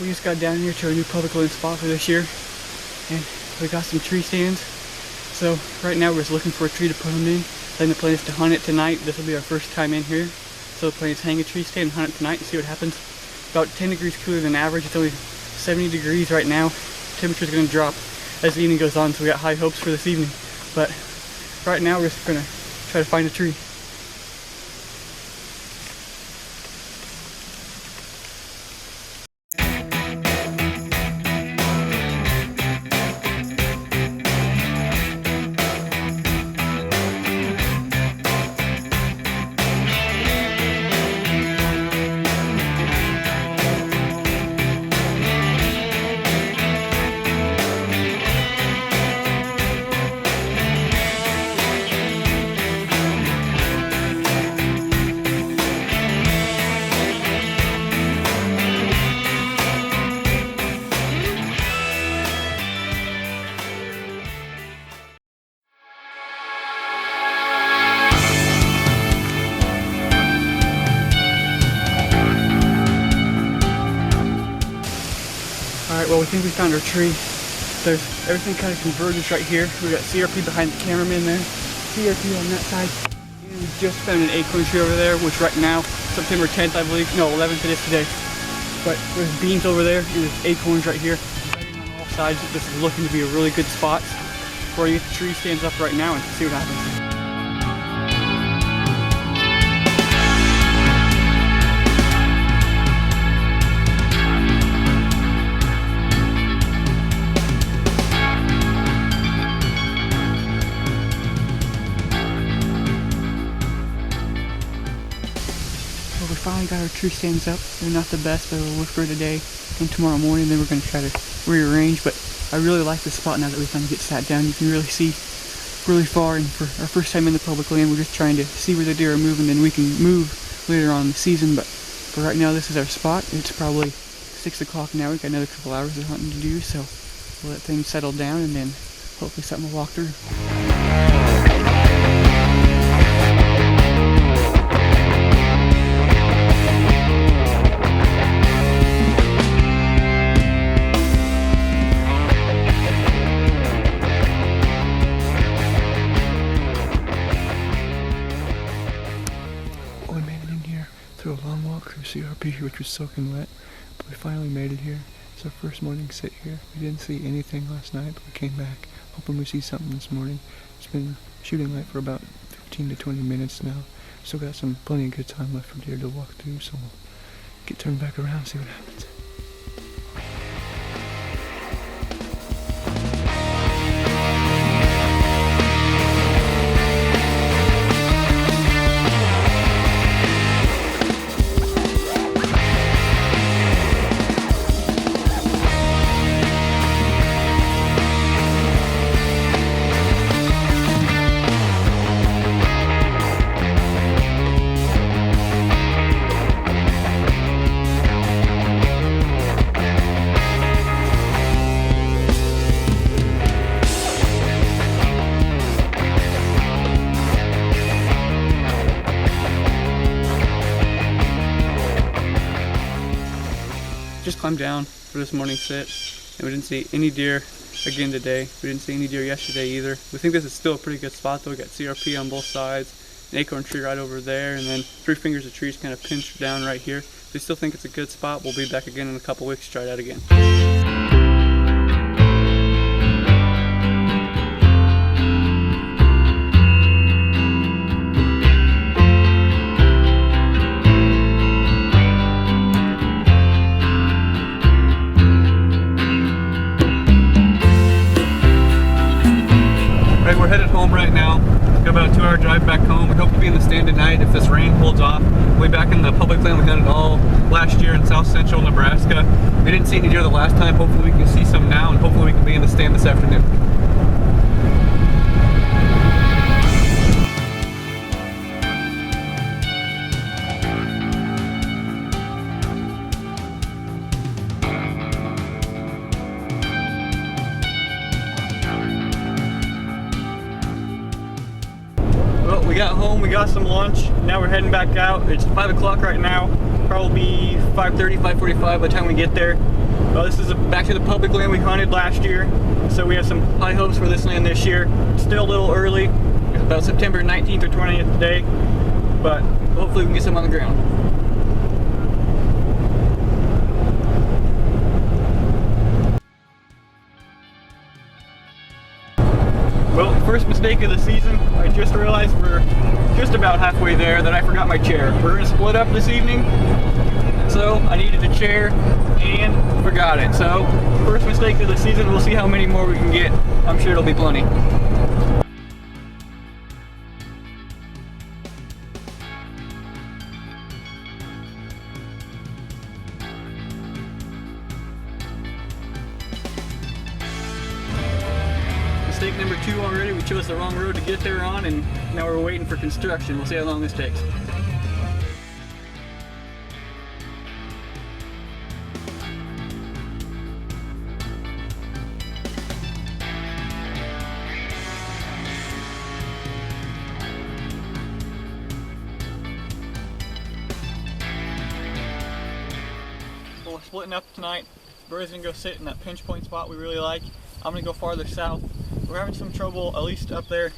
We just got down here to our new public land spot for this year, and we got some tree stands. So right now we're just looking for a tree to put them in. Then the plan is to hunt it tonight. This will be our first time in here. So the plan is to hang a tree stand and hunt it tonight and see what happens. About 10 degrees cooler than average. It's only 70 degrees right now. Temperature's going to drop as the evening goes on, so we got high hopes for this evening. But right now we're just going to try to find a tree. Alright, well, we think we found our tree. There's everything kind of converges right here. We got CRP behind the cameraman there, CRP on that side, and we just found an acorn tree over there, which right now, September 10th, I believe, no, 11th it is today. But there's beans over there, and there's acorns right here. On all sides, this is looking to be a really good spot. We're going to get the tree stands up right now and see what happens. We finally got our tree stands up. They're not the best, but it'll work for today and tomorrow morning. Then we're going to try to rearrange. But I really like this spot now that we finally get sat down. You can really see really far, and for our first time in the public land, we're just trying to see where the deer are moving. Then we can move later on in the season. But for right now, this is our spot. It's probably 6 o'clock now. We've got another couple hours of hunting to do, so we'll let things settle down, and then hopefully something will walk through. Through a long walk through CRP, which was soaking wet, but we finally made it here. It's our first morning sit here. We didn't see anything last night, but we came back hoping we see something this morning. It's been shooting light for about 15 to 20 minutes now. Still got plenty of good time left for deer to walk through, so we'll get turned back around and see what happens. Just climbed down for this morning sit, and we didn't see any deer again today. We didn't see any deer yesterday either. We think this is still a pretty good spot though. We got CRP on both sides, an acorn tree right over there, and then 3 fingers of trees kind of pinched down right here. We still think it's a good spot. We'll be back again in a couple weeks to try that again. We're headed home right now. Got about a 2-hour drive back home. We hope to be in the stand tonight if this rain holds off. We'll be back in the public land we hunted all last year in south central Nebraska. We didn't see any deer the last time. Hopefully we can see some now, and hopefully we can be in the stand this afternoon. We got home, we got some lunch, now we're heading back out. It's 5 o'clock right now, probably 5:30, 5:45 by the time we get there. Well, this is back to the public land we hunted last year, so we have some high hopes for this land this year. It's still a little early. It's about September 19th or 20th today, but hopefully we can get some on the ground. Well, first mistake of the season, I just realized we're just about halfway there that I forgot my chair. We're going to split up this evening, so I needed a chair and forgot it. So, first mistake of the season, we'll see how many more we can get. I'm sure it'll be plenty. Mistake number 2 already. We chose the wrong road to get there on, and now we're waiting for construction. We'll see how long this takes. Well, we're splitting up tonight. Burr's gonna go sit in that pinch point spot we really like. I'm gonna go farther south. We're having some trouble, at least up there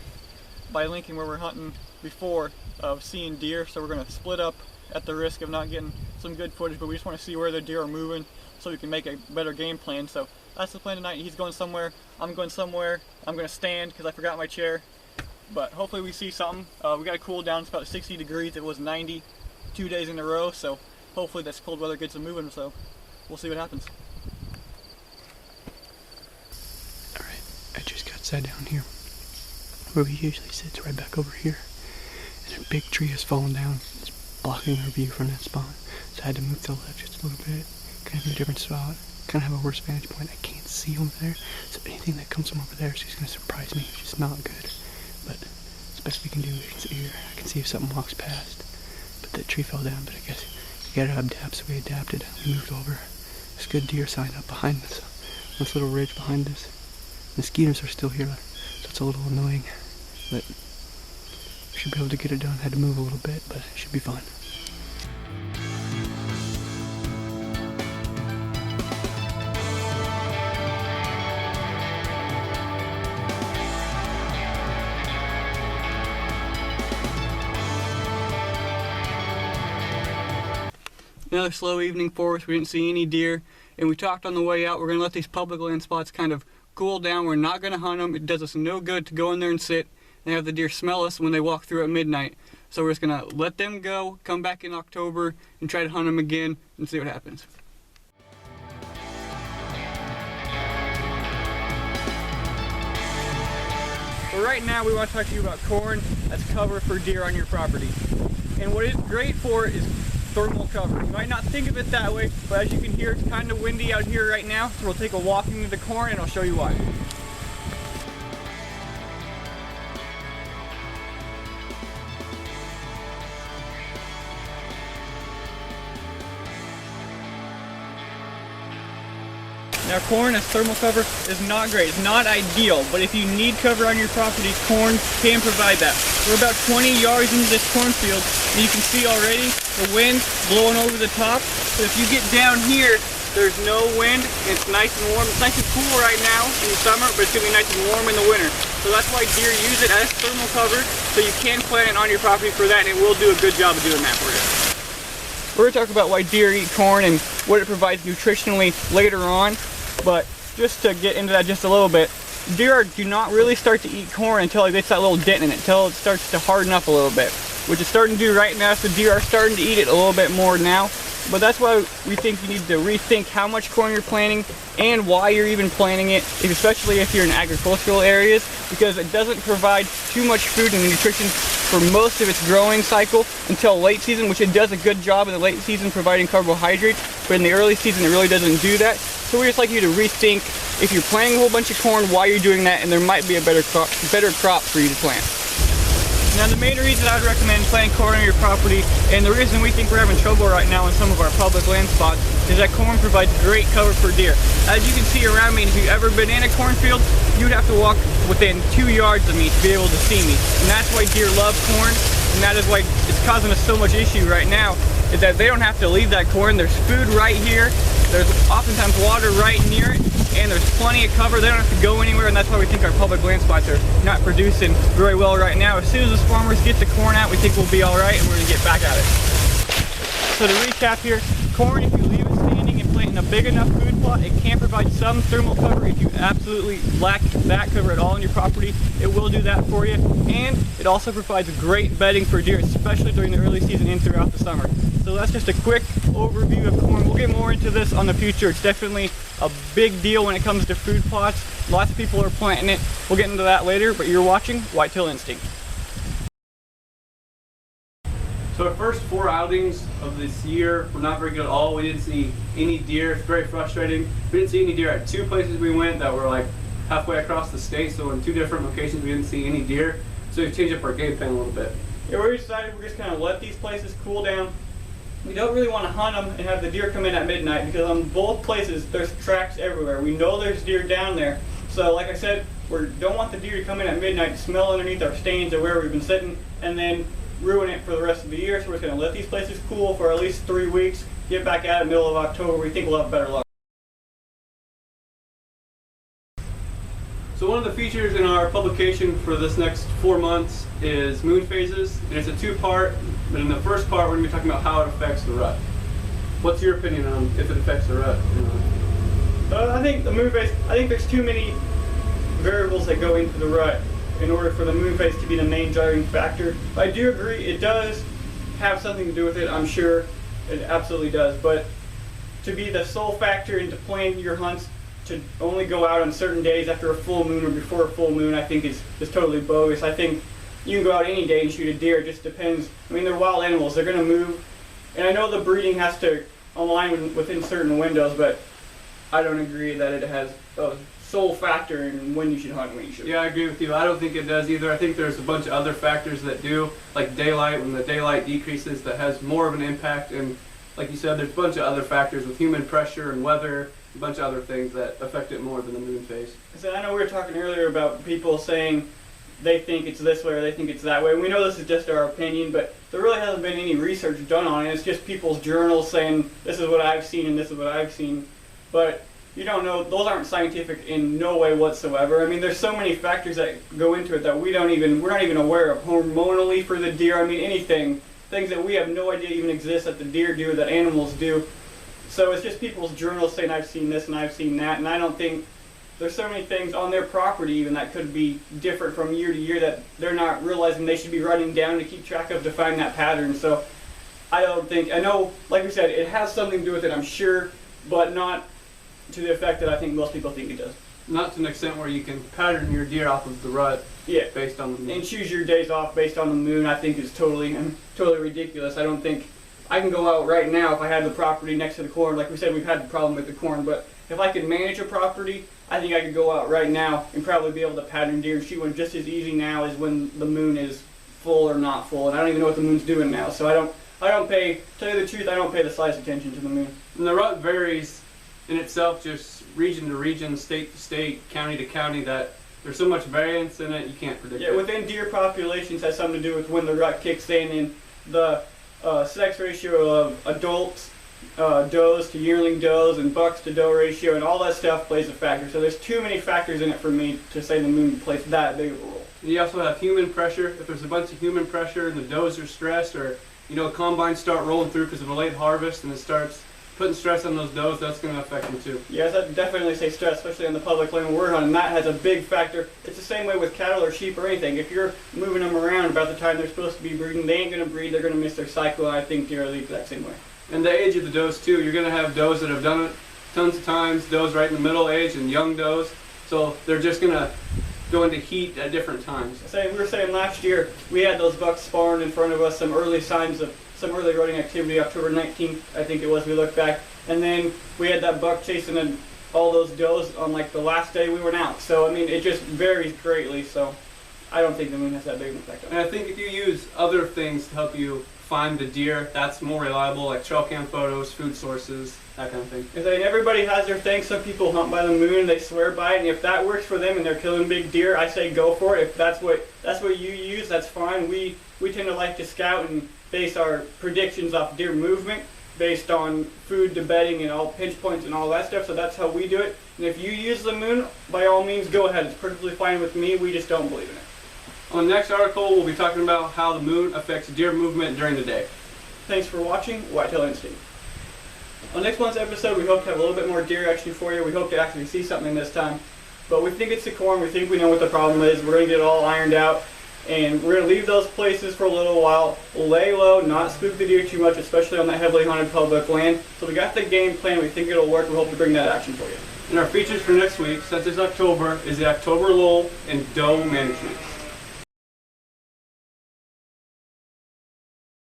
by Lincoln where we're hunting before, of seeing deer, so we're going to split up at the risk of not getting some good footage, but we just want to see where the deer are moving so we can make a better game plan. So that's the plan tonight. He's going somewhere, I'm going somewhere. I'm going to stand because I forgot my chair, but hopefully we see something. We got to cool down. It's about 60 degrees. It was 90 2 days in a row, so hopefully this cold weather gets them moving, so we'll see what happens. I just got sat down here where we usually sit. It's right back over here, and a big tree has fallen down. It's blocking our view from that spot, so I had to move to the left just a little bit, kind of in a different spot, kind of have a worse vantage point. I can't see over there, so anything that comes from over there is just going to surprise me, which is not good, but it's the best we can do. We can see here, I can see if something walks past, but that tree fell down. But I guess you gotta adapt, so we adapted. We moved over. There's a good deer sign up behind us, this little ridge behind us. Mosquitoes are still here, so it's a little annoying, but we should be able to get it done. Had to move a little bit, but it should be fine. Another slow evening for us. We didn't see any deer, and we talked on the way out, we're going to let these public land spots kind of cool down. We're not going to hunt them. It does us no good to go in there and sit and have the deer smell us when they walk through at midnight. So we're just going to let them go, come back in October, and try to hunt them again and see what happens. But right now we want to talk to you about corn as cover for deer on your property. And what it's great for is thermal cover. You might not think of it that way, but as you can hear, it's kind of windy out here right now, so we'll take a walk into the corn and I'll show you why. Now, corn as thermal cover is not great. It's not ideal, but if you need cover on your property, corn can provide that. We're about 20 yards into this cornfield, and you can see already the wind blowing over the top. So if you get down here, there's no wind, and it's nice and warm. It's nice and cool right now in the summer, but it's going to be nice and warm in the winter. So that's why deer use it as thermal cover, so you can plant it on your property for that, and it will do a good job of doing that for you. We're going to talk about why deer eat corn and what it provides nutritionally later on. But just to get into that just a little bit, deer do not really start to eat corn until it gets that little dent in it, until it starts to harden up a little bit, which it's starting to do right now. So deer are starting to eat it a little bit more now. But that's why we think you need to rethink how much corn you're planting and why you're even planting it, especially if you're in agricultural areas, because it doesn't provide too much food and nutrition for most of its growing cycle until late season, which it does a good job in the late season providing carbohydrates, but in the early season it really doesn't do that. So we just like you to rethink, if you're planting a whole bunch of corn, why you're doing that, and there might be a better crop for you to plant. Now, the main reason I would recommend planting corn on your property, and the reason we think we're having trouble right now in some of our public land spots, is that corn provides great cover for deer. As you can see around me, and if you've ever been in a cornfield, you'd have to walk within 2 yards of me to be able to see me. And that's why deer love corn, and that is why it's causing us so much issue right now, is that they don't have to leave that corn. There's food right here, There's oftentimes water right near it, and there's plenty of cover. They don't have to go anywhere, and that's why we think our public land spots are not producing very well right now. As soon as those farmers get the corn out, we think we'll be all right, and we're gonna get back at it. So to recap here, corn, if you leave it standing and plant in a big enough food plot, it can provide some thermal cover. If you absolutely lack that cover at all on your property, it will do that for you. And it also provides great bedding for deer, especially during the early season and throughout the summer. So that's just a quick overview of corn. We'll get more into this on the future. It's definitely a big deal when it comes to food plots. Lots of people are planting it. We'll get into that later, but you're watching Whitetail Instinct. So our first 4 outings of this year were not very good at all. We didn't see any deer. It's very frustrating. We didn't see any deer at 2 places we went that were like halfway across the state. So in 2 different locations we didn't see any deer. So we changed up our game plan a little bit. Yeah, we decided we're just kind of let these places cool down. We don't really want to hunt them and have the deer come in at midnight, because on both places there's tracks everywhere. We know there's deer down there. So like I said, we don't want the deer to come in at midnight, smell underneath our stains or where we've been sitting, and then ruin it for the rest of the year. So we're just going to let these places cool for at least 3 weeks, get back at it middle of October. We think we'll have better luck. So one of the features in our publication for this next 4 months is moon phases, and it's a 2-part. But in the first part, we're going to be talking about how it affects the rut. What's your opinion on if it affects the rut? I think the moon phase. I think there's too many variables that go into the rut in order for the moon phase to be the main driving factor. I do agree it does have something to do with it. I'm sure it absolutely does. But to be the sole factor into planning your hunts, to only go out on certain days after a full moon or before a full moon, I think is totally bogus. I think you can go out any day and shoot a deer. It just depends. I mean, they're wild animals. They're going to move. And I know the breeding has to align within certain windows, but I don't agree that it has a sole factor in when you should hunt and when you shouldn't. Yeah, I agree with you. I don't think it does either. I think there's a bunch of other factors that do, like daylight. When the daylight decreases, that has more of an impact. And like you said, there's a bunch of other factors with human pressure and weather, a bunch of other things that affect it more than the moon phase. So I know we were talking earlier about people saying they think it's this way or they think it's that way. We know this is just our opinion, but there really hasn't been any research done on it. It's just people's journals saying this is what I've seen and this is what I've seen. But you don't know, those aren't scientific in no way whatsoever. I mean, there's so many factors that go into it that we're not even aware of hormonally for the deer. I mean, things that we have no idea even exist that the deer do, that animals do. So it's just people's journals saying I've seen this and I've seen that, and I don't think there's so many things on their property even that could be different from year to year that they're not realizing they should be writing down to keep track of, to find that pattern. So I know, like we said, it has something to do with it, I'm sure, but not to the effect that I think most people think it does. Not to an extent where you can pattern your deer off of the rut. Yeah, based on the moon. And choose your days off based on the moon, I think is totally ridiculous. I don't think I can go out right now if I had the property next to the corn. Like we said, we've had the problem with the corn, but if I could manage a property, I think I could go out right now and probably be able to pattern deer and shoot one just as easy now as when the moon is full or not full. And I don't even know what the moon's doing now, so I don't pay, tell you the truth, I don't pay the slightest attention to the moon. And the rut varies in itself, just region to region, state to state, county to county, that there's so much variance in it, you can't predict it. Yeah, within deer populations has something to do with when the rut kicks in, and the sex ratio of adults, does to yearling does, and bucks to doe ratio, and all that stuff plays a factor. So there's too many factors in it for me to say the moon plays that big of a role. You also have human pressure. If there's a bunch of human pressure and the does are stressed, or combines start rolling through because of a late harvest and it starts putting stress on those does, that's going to affect them too. Yes, I'd definitely say stress, especially on the public land we're hunting. That has a big factor. It's the same way with cattle or sheep or anything. If you're moving them around about the time they're supposed to be breeding, they ain't going to breed, they're going to miss their cycle, and I think deer are the exact same way. And the age of the does too. You're going to have does that have done it tons of times, does right in the middle age, and young does. So they're just going to go into heat at different times. We were saying last year, we had those bucks spawned in front of us, some early signs of some early rutting activity, October 19th, I think it was, we looked back. And then we had that buck chasing all those does on like the last day we went out. So, I mean, it just varies greatly. So I don't think the moon has that big an effect on it. And I think if you use other things to help you find the deer, that's more reliable, like trail cam photos, food sources, that kind of thing. I mean, everybody has their thing. Some people hunt by the moon, they swear by it, and if that works for them and they're killing big deer, I say go for it. If that's what you use, that's fine. We tend to like to scout and base our predictions off deer movement. based on food to bedding and all pinch points and all that stuff, so that's how we do it. And if you use the moon, by all means go ahead, it's perfectly fine with me, we just don't believe in it. On the next article, we'll be talking about how the moon affects deer movement during the day. Thanks for watching Whitetail Instinct. On next month's episode, we hope to have a little bit more deer action for you. We hope to actually see something this time. But we think it's the corn, we think we know what the problem is, we're going to get it all ironed out. And we're going to leave those places for a little while, lay low, not spook the deer too much, especially on that heavily hunted public land. So we got the game plan, we think it'll work, we hope to bring that action for you. And our features for next week, since it's October, is the October lull and doe management.